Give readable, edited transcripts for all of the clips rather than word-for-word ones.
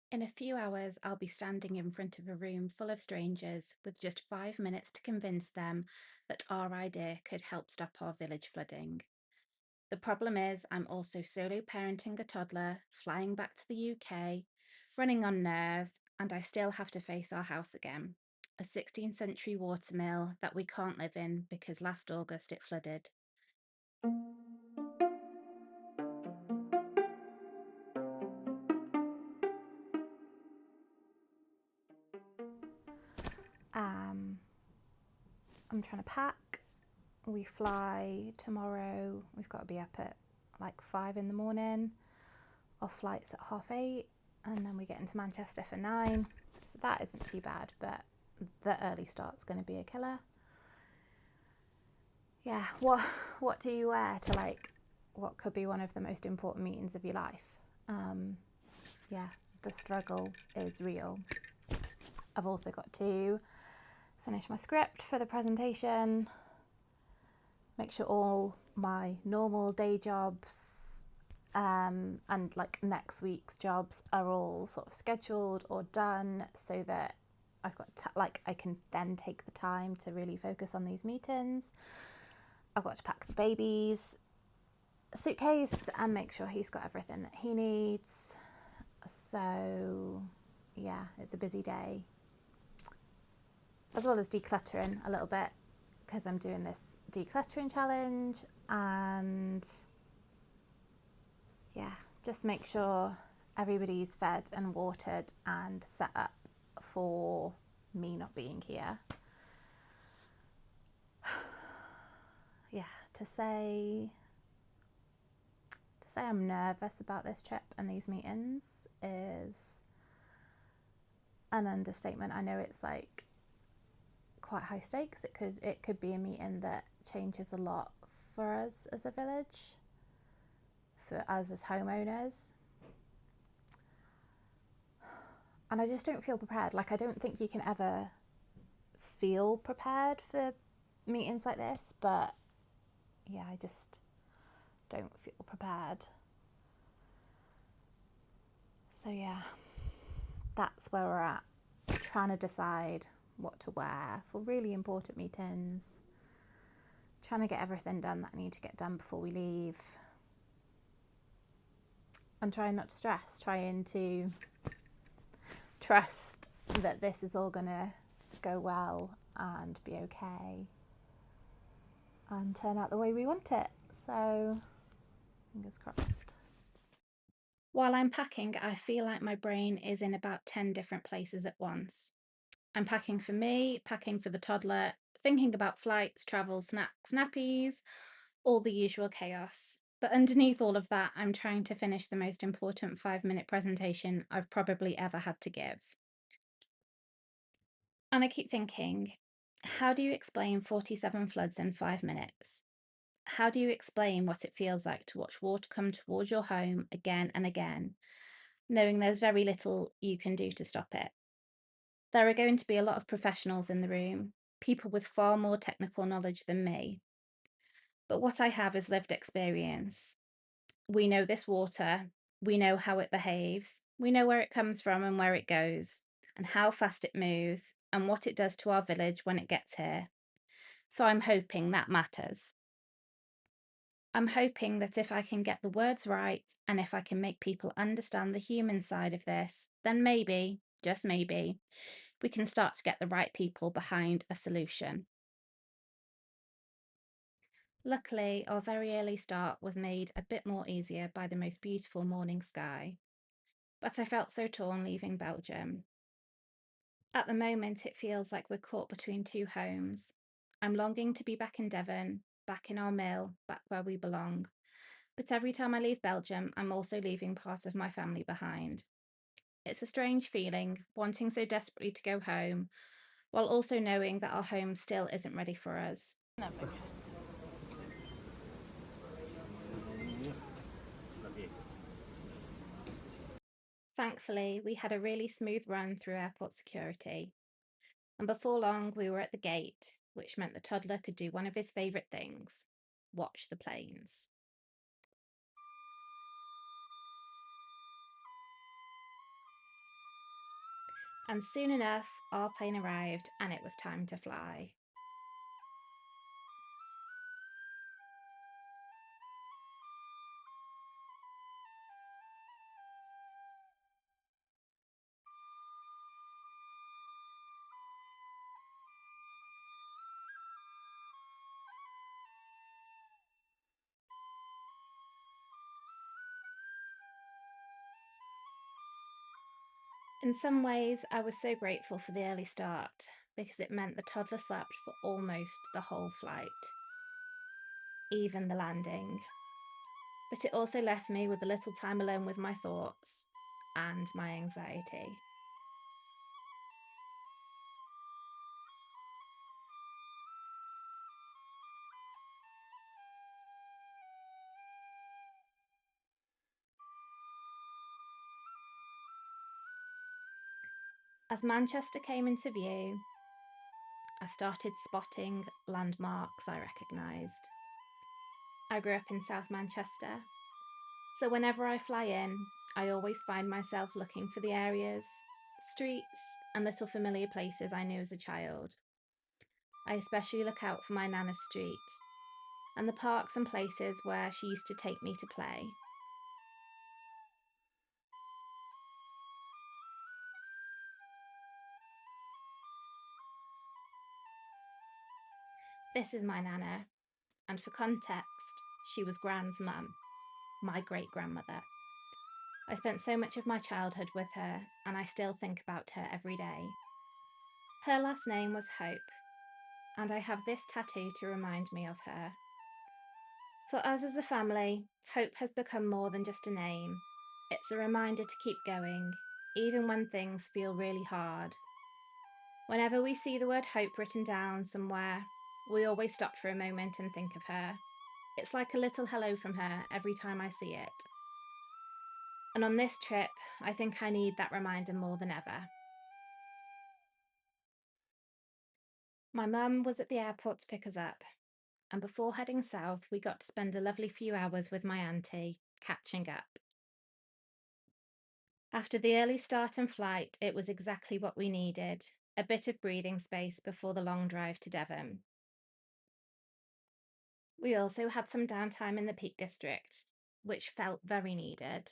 In a few hours, I'll be standing in front of a room full of strangers with just 5 minutes to convince them that our idea could help stop our village flooding. The problem is, I'm also solo parenting a toddler, flying back to the UK, running on nerves, and I still have to face our house again. A 16th century watermill that we can't live in because last August it flooded. Um, I'm trying to pack. We fly tomorrow. We've got to be up at like 5 in the morning. Our flight's at 8:30, and then we get into Manchester for 9. So that isn't too bad, but the early start's going to be a killer. Yeah, what do you wear to like what could be one of the most important meetings of your life? Yeah, the struggle is real. I've also got to finish my script for the presentation, make sure all my normal day jobs and like next week's jobs are all sort of scheduled or done so that I've got like I can then take the time to really focus on these meetings. I've got to pack the baby's suitcase and make sure he's got everything that he needs. So yeah, it's a busy day, as well as decluttering a little bit because I'm doing this decluttering challenge, and yeah, just make sure everybody's fed and watered and set up for me not being here. Yeah, to say I'm nervous about this trip and these meetings is an understatement. I know it's like quite high stakes. It could be a meeting that changes a lot for us as a village, for us as homeowners. And I just don't feel prepared. Like, I don't think you can ever feel prepared for meetings like this, but yeah, I just don't feel prepared. So yeah, that's where we're at. Trying to decide what to wear for really important meetings. Trying to get everything done that I need to get done before we leave. And trying not to stress, trying to trust that this is all gonna go well and be okay and turn out the way we want it. So, fingers crossed. While I'm packing, I feel like my brain is in about 10 different places at once. I'm packing for me, packing for the toddler, thinking about flights, travel, snacks, nappies, all the usual chaos. But underneath all of that, I'm trying to finish the most important 5 minute presentation I've probably ever had to give. And I keep thinking, how do you explain 47 floods in 5 minutes? How do you explain what it feels like to watch water come towards your home again and again, knowing there's very little you can do to stop it? There are going to be a lot of professionals in the room, people with far more technical knowledge than me. But what I have is lived experience. We know this water, we know how it behaves, we know where it comes from and where it goes, and how fast it moves, and what it does to our village when it gets here. So I'm hoping that matters. I'm hoping that if I can get the words right and if I can make people understand the human side of this, then maybe, just maybe, we can start to get the right people behind a solution. Luckily, our very early start was made a bit more easier by the most beautiful morning sky, but I felt so torn leaving Belgium. At the moment, it feels like we're caught between two homes. I'm longing to be back in Devon, back in our mill, back where we belong. But every time I leave Belgium, I'm also leaving part of my family behind. It's a strange feeling, wanting so desperately to go home, while also knowing that our home still isn't ready for us. Never. Thankfully, we had a really smooth run through airport security, and before long, we were at the gate, which meant the toddler could do one of his favourite things: watch the planes. And soon enough, our plane arrived and it was time to fly. In some ways, I was so grateful for the early start because it meant the toddler slept for almost the whole flight, even the landing. But it also left me with a little time alone with my thoughts and my anxiety. As Manchester came into view, I started spotting landmarks I recognised. I grew up in South Manchester, so whenever I fly in, I always find myself looking for the areas, streets, and little familiar places I knew as a child. I especially look out for my Nana's street and the parks and places where she used to take me to play. This is my Nana, and for context, she was Gran's mum, my great-grandmother. I spent so much of my childhood with her, and I still think about her every day. Her last name was Hope, and I have this tattoo to remind me of her. For us as a family, Hope has become more than just a name. It's a reminder to keep going, even when things feel really hard. Whenever we see the word hope written down somewhere, we always stop for a moment and think of her. It's like a little hello from her every time I see it. And on this trip, I think I need that reminder more than ever. My mum was at the airport to pick us up, and before heading south, we got to spend a lovely few hours with my auntie, catching up. After the early start and flight, it was exactly what we needed, a bit of breathing space before the long drive to Devon. We also had some downtime in the Peak District, which felt very needed.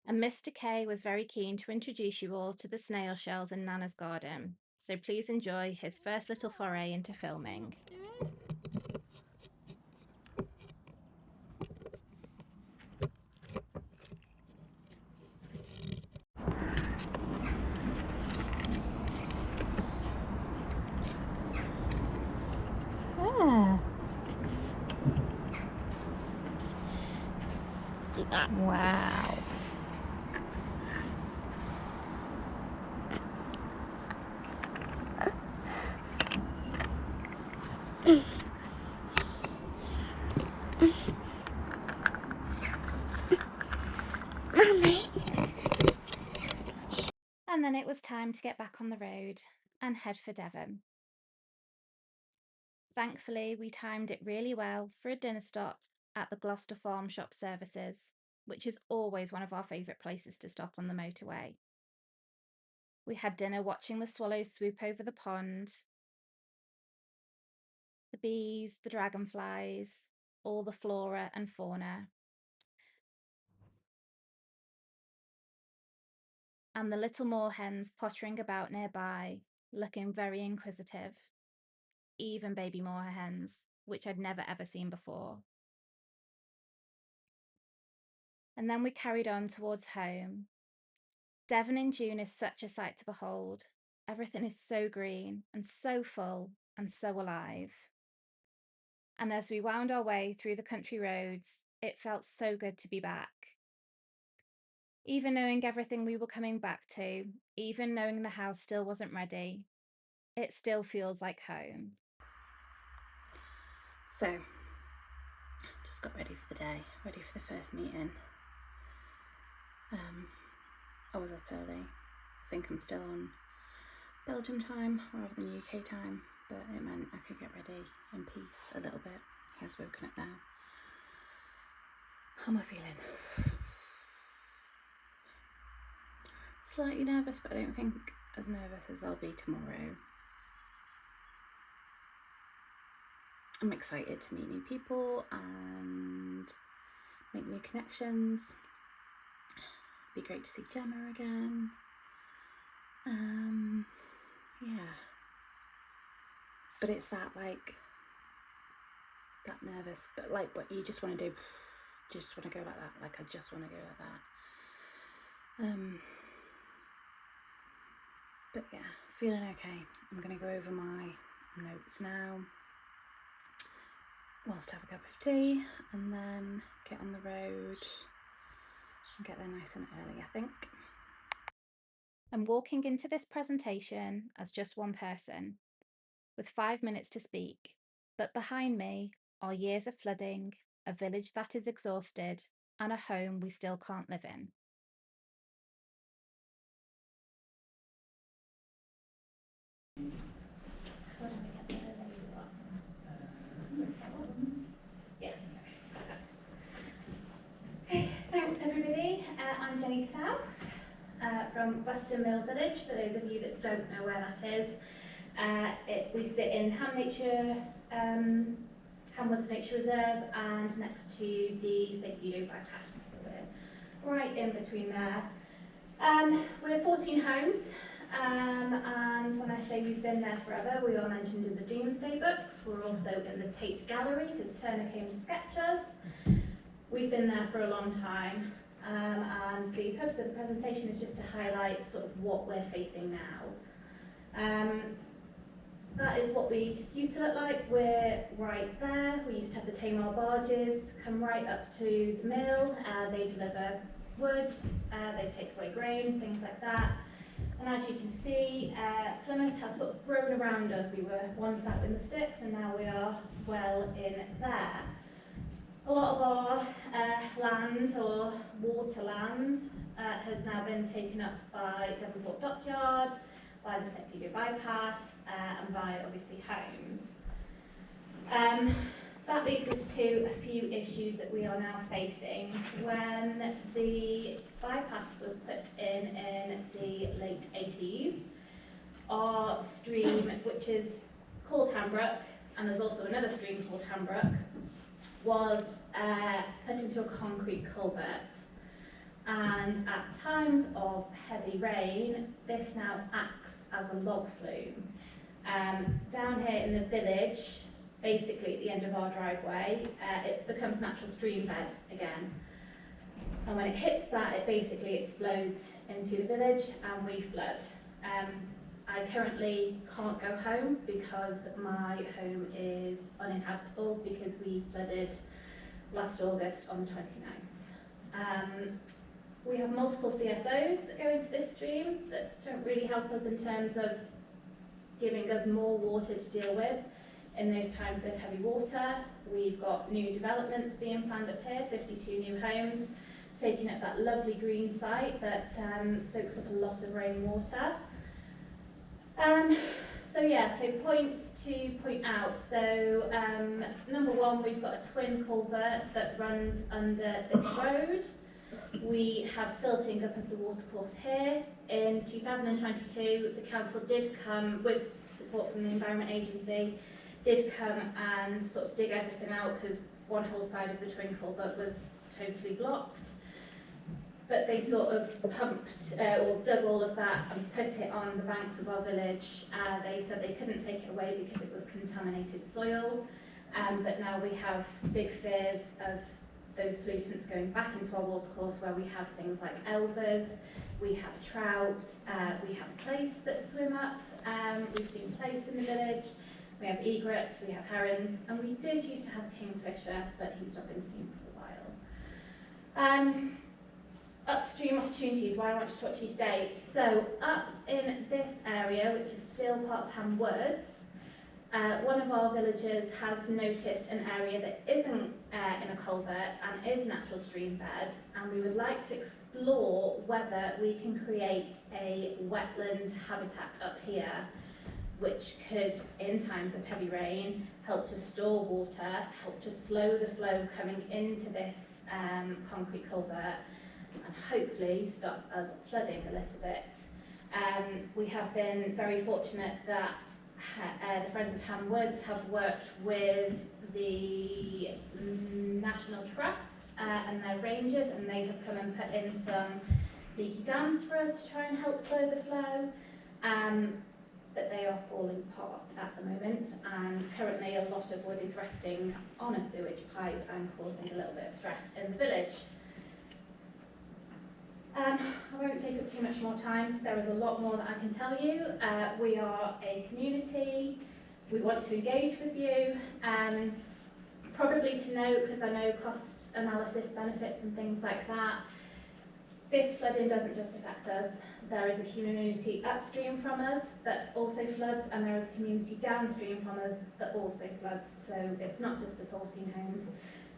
And Mr. K was very keen to introduce you all to the snail shells in Nana's garden, so please enjoy his first little foray into filming. Wow. And then it was time to get back on the road and head for Devon. Thankfully, we timed it really well for a dinner stop at the Gloucester Farm Shop Services, which is always one of our favourite places to stop on the motorway. We had dinner watching the swallows swoop over the pond, the bees, the dragonflies, all the flora and fauna, and the little moorhens pottering about nearby, looking very inquisitive, even baby moorhens, which I'd never ever seen before. And then we carried on towards home. Devon in June is such a sight to behold. Everything is so green and so full and so alive. And as we wound our way through the country roads, it felt so good to be back. Even knowing everything we were coming back to, even knowing the house still wasn't ready, it still feels like home. So, just got ready for the day, ready for the first meeting. I was up early. I think I'm still on Belgium time rather than UK time, but it meant I could get ready in peace a little bit. He has woken up now. How am I feeling? Slightly nervous, but I don't think as nervous as I'll be tomorrow. I'm excited to meet new people and make new connections. Be great to see Gemma again. Yeah. But it's that that nervous, but like what you just want to do, just want to go like that. Like I just want to go like that. But yeah, feeling okay. I'm gonna go over my notes now, whilst I have a cup of tea, and then get on the road and get there nice and early, I think. I'm walking into this presentation as just one person, with 5 minutes to speak, but behind me are years of flooding, a village that is exhausted, and a home we still can't live in. Okay, thanks everybody. I'm Jenny South from Gloucester Mill Village, for those of you that don't know where that is. We sit in Hamwoods Nature Reserve and next to the St. bypass. So we're right in between there. We're 14 homes, and when I say we've been there forever, we are mentioned in the Doomsday books. We're also in the Tate Gallery because Turner came to sketch us. We've been there for a long time, and the purpose of the presentation is just to highlight sort of what we're facing now. That is what we used to look like. We're right there. We used to have the Tamar barges come right up to the mill. They deliver wood, they take away grain, things like that. And as you can see, Plymouth has sort of grown around us. We were once out in the sticks, and now we are well in there. A lot of our land, or water land, has now been taken up by Devon Dockyard, by the St. bypass, and by obviously homes. That leads us to a few issues that we are now facing. When the bypass was put in the late 80s, our stream, which is called Hambrook, and there's also another stream called Hambrook, was put into a concrete culvert. And at times of heavy rain, this now acts as a log flume. Down here in the village, basically at the end of our driveway, it becomes natural stream bed again. And when it hits that, it basically explodes into the village and we flood. I currently can't go home because my home is uninhabitable because we flooded last August on the 29th. We have multiple CSOs that go into this stream that don't really help us in terms of giving us more water to deal with in those times of heavy water. We've got new developments being planned up here, 52 new homes, taking up that lovely green site that soaks up a lot of rainwater. So points to point out. So number one, we've got a twin culvert that runs under this road. We have silting up of the watercourse here. In 2022, the council did come, with support from the Environment Agency, did come and sort of dig everything out because one whole side of the twin culvert was totally blocked. But they sort of pumped or dug all of that and put it on the banks of our village. They said they couldn't take it away because it was contaminated soil. But now we have big fears of those pollutants going back into our watercourse, where we have things like elvers, we have trout, we have plaice that swim up. We've seen plaice in the village. We have egrets, we have herons, and we did used to have kingfisher, but he's not been seen for a while. Upstream opportunities, why I want to talk to you today. So up in this area, which is still part of Hamwoods, one of our villagers has noticed an area that isn't in a culvert and is natural stream bed, and we would like to explore whether we can create a wetland habitat up here, which could, in times of heavy rain, help to store water, help to slow the flow coming into this concrete culvert and hopefully stop us flooding a little bit. We have been very fortunate that the Friends of Ham Woods have worked with the National Trust and their rangers, and they have come and put in some leaky dams for us to try and help slow the flow. But they are falling apart at the moment, and currently a lot of wood is resting on a sewage pipe and causing a little bit of stress in the village. I won't take up too much more time. There is a lot more that I can tell you. We are a community. We want to engage with you. Probably to note, because I know cost analysis benefits and things like that, this flooding doesn't just affect us. There is a community upstream from us that also floods, and there is a community downstream from us that also floods. So it's not just the 14 homes.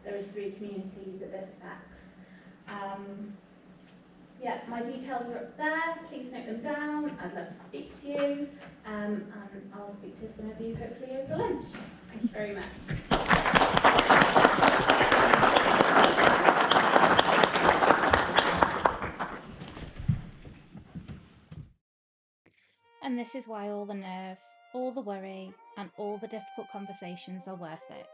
There is 3 communities that this affects. Yeah, my details are up there. Please note them down. I'd love to speak to you, and I'll speak to some of you hopefully over lunch. Thank you very much. And this is why all the nerves, all the worry, and all the difficult conversations are worth it.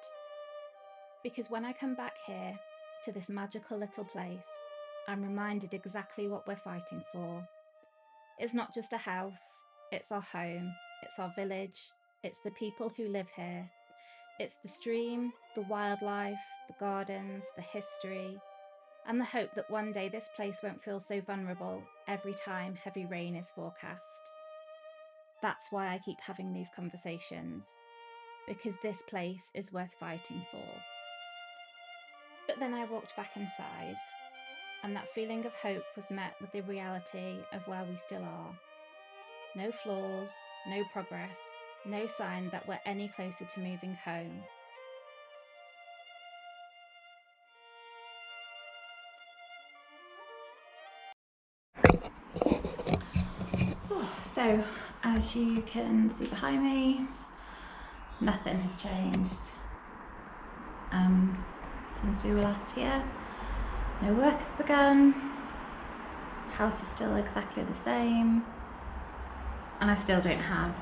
Because when I come back here to this magical little place, I'm reminded exactly what we're fighting for. It's not just a house, it's our home, it's our village, it's the people who live here. It's the stream, the wildlife, the gardens, the history, and the hope that one day this place won't feel so vulnerable every time heavy rain is forecast. That's why I keep having these conversations, because this place is worth fighting for. But then I walked back inside, and that feeling of hope was met with the reality of where we still are. No flaws, no progress, no sign that we're any closer to moving home. So, as you can see behind me, nothing has changed since we were last here. No work has begun, house is still exactly the same, and I still don't have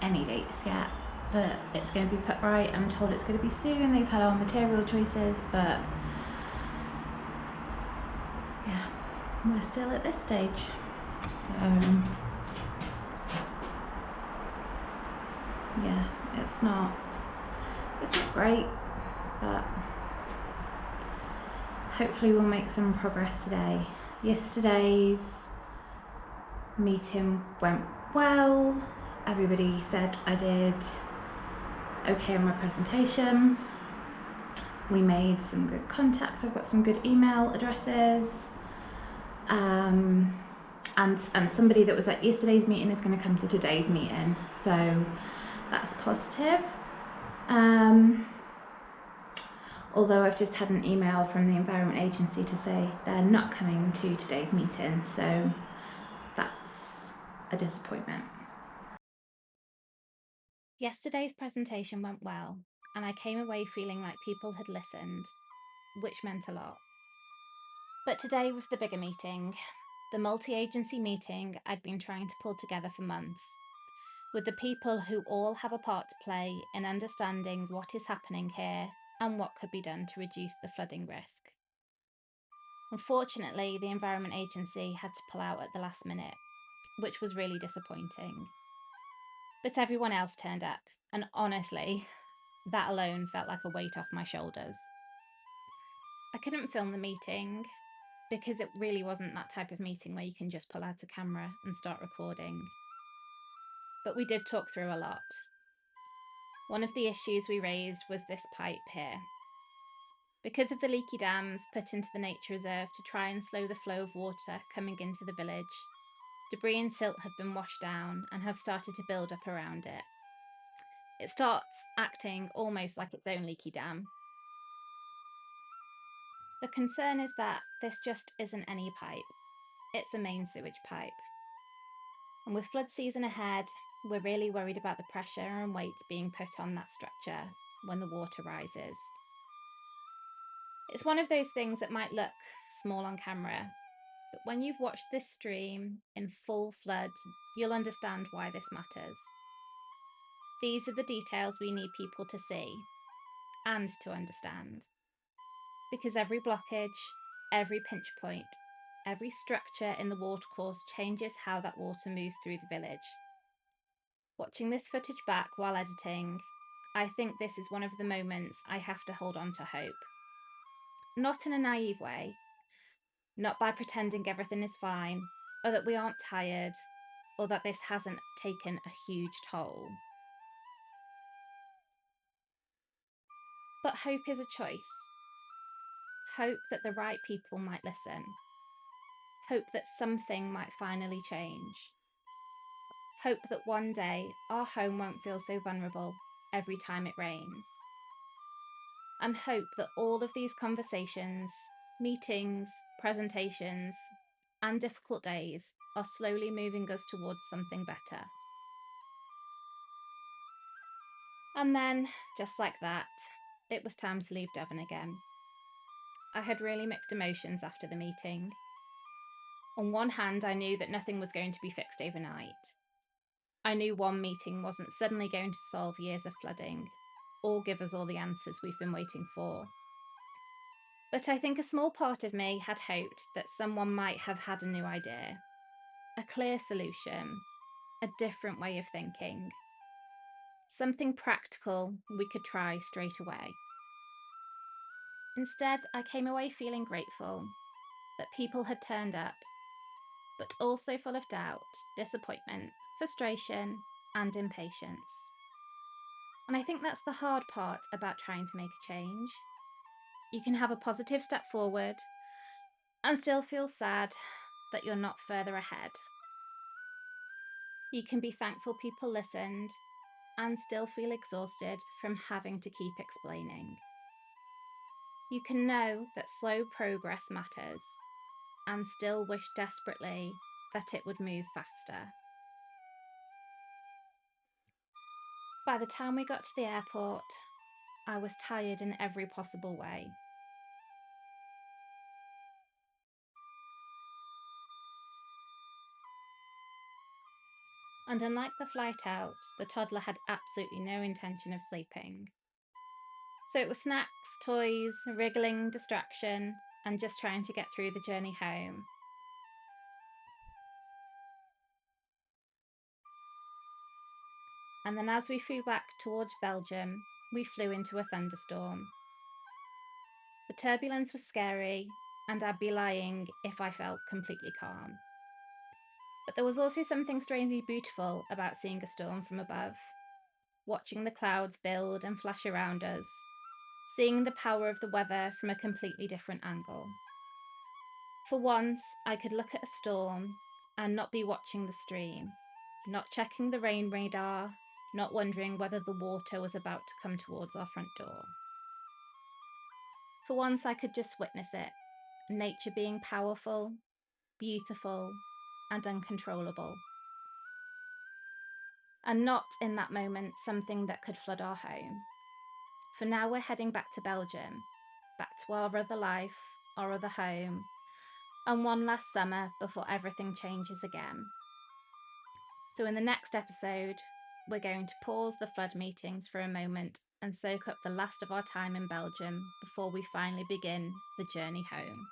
any dates yet that it's going to be put right. I'm told it's going to be soon. They've had our material choices, but yeah, we're still at this stage. So yeah, it's not great, but hopefully we'll make some progress today. Yesterday's meeting went well. Everybody said I did okay on my presentation. We made some good contacts. I've got some good email addresses. And somebody that was at yesterday's meeting is going to come to today's meeting. So that's positive. Although I've just had an email from the Environment Agency to say they're not coming to today's meeting, so that's a disappointment. Yesterday's presentation went well, and I came away feeling like people had listened, which meant a lot. But today was the bigger meeting, the multi-agency meeting I'd been trying to pull together for months, with the people who all have a part to play in understanding what is happening here and what could be done to reduce the flooding risk. Unfortunately, the Environment Agency had to pull out at the last minute, which was really disappointing. But everyone else turned up, and honestly, that alone felt like a weight off my shoulders. I couldn't film the meeting because it really wasn't that type of meeting where you can just pull out a camera and start recording. But we did talk through a lot. One of the issues we raised was this pipe here. Because of the leaky dams put into the nature reserve to try and slow the flow of water coming into the village, debris and silt have been washed down and have started to build up around it. It starts acting almost like its own leaky dam. The concern is that this just isn't any pipe, it's a main sewage pipe. And with flood season ahead, we're really worried about the pressure and weights being put on that structure when the water rises. It's one of those things that might look small on camera, but when you've watched this stream in full flood, you'll understand why this matters. These are the details we need people to see and to understand. Because every blockage, every pinch point, every structure in the watercourse changes how that water moves through the village. Watching this footage back while editing, I think this is one of the moments I have to hold on to hope. Not in a naive way, not by pretending everything is fine, or that we aren't tired, or that this hasn't taken a huge toll. But hope is a choice. Hope that the right people might listen. Hope that something might finally change. Hope that one day our home won't feel so vulnerable every time it rains. And hope that all of these conversations, meetings, presentations, and difficult days are slowly moving us towards something better. And then, just like that, it was time to leave Devon again. I had really mixed emotions after the meeting. On one hand, I knew that nothing was going to be fixed overnight. I knew one meeting wasn't suddenly going to solve years of flooding or give us all the answers we've been waiting for. But I think a small part of me had hoped that someone might have had a new idea, a clear solution, a different way of thinking, something practical we could try straight away. Instead, I came away feeling grateful that people had turned up, but also full of doubt, disappointment, frustration, and impatience. And I think that's the hard part about trying to make a change. You can have a positive step forward and still feel sad that you're not further ahead. You can be thankful people listened and still feel exhausted from having to keep explaining. You can know that slow progress matters and still wish desperately that it would move faster. By the time we got to the airport, I was tired in every possible way. And unlike the flight out, the toddler had absolutely no intention of sleeping. So it was snacks, toys, wriggling, distraction, and just trying to get through the journey home. And then as we flew back towards Belgium, we flew into a thunderstorm. The turbulence was scary, and I'd be lying if I felt completely calm. But there was also something strangely beautiful about seeing a storm from above, watching the clouds build and flash around us, seeing the power of the weather from a completely different angle. For once, I could look at a storm and not be watching the stream, not checking the rain radar, not wondering whether the water was about to come towards our front door. For once, I could just witness it, nature being powerful, beautiful, and uncontrollable. And not in that moment something that could flood our home. For now we're heading back to Belgium, back to our other life, our other home, and one last summer before everything changes again. So in the next episode, we're going to pause the flood meetings for a moment and soak up the last of our time in Belgium before we finally begin the journey home.